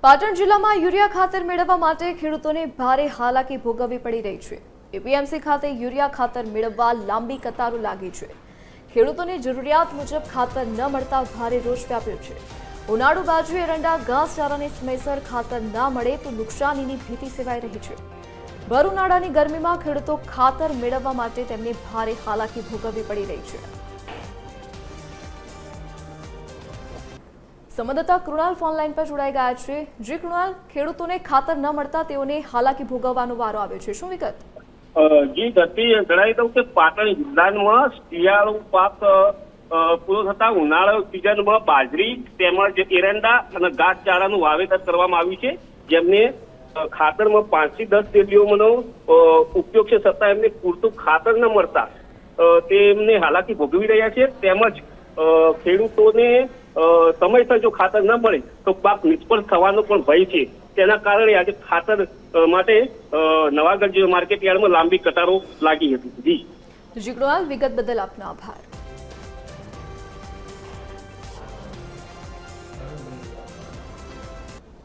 પાટણ જિલ્લામાં યુરિયા ખાતર મેળવવા માટે ખેડૂતોને ભારે હાલાકી ભોગવવી પડી રહી છે। એપીએમસી ખાતે યુરિયા ખાતર મેળવવા લાંબી કતારો લાગી છે। ખેડૂતોને જરૂરિયાત મુજબ ખાતર ન મળતા ભારે રોષ વ્યાપ્યો છે। ઉનાળુ બાજુ એરંડા ઘાસચારાને સમયસર ખાતર ન મળે તો નુકસાનીની ભીતિ સેવાઈ રહી છે। ભર ઉનાળાની ગરમીમાં ખેડૂતો ખાતર મેળવવા માટે તેમને ભારે હાલાકી ભોગવવી પડી રહી છે। સંવાદદાતા કૃણાલ ફોનલાઈન પર જોડાઈ ગયા છે। જી કૃણાલ, ખેડૂતોને ખાતર ન મળતા તેઓને હાલાકી ભોગવવાનો વારો આવ્યો છે, શું વિગત? જી ગતિ જણાવી દઉં કે પાટણ જિલ્લામાં શિયાળુ પાક પૂરો થતા ઉનાળુ સિઝનમાં બાજરી તેમજ એરંડા અને ઘાસચારાનું વાવેતર કરવામાં આવ્યું છે, જેમને ખાતરમાં 5 થી 10 થેલીઓનો ઉપયોગ છે, છતાં એમને પૂરતું ખાતર ન મળતા તેમને હાલાકી ભોગવી રહ્યા છે। તેમજ ખેડૂતોને સમયસર જો ખાતર ન મળે તો પાક નિષ્ફળ થવાનો પણ ભય છે। તેના કારણે આજે ખાતર માટે નવાગઢ માર્કેટ યાર્ડમાં લાંબી કતારો લાગી હતી। જી કૃણાલ, વિગત બદલ આપનો આભાર।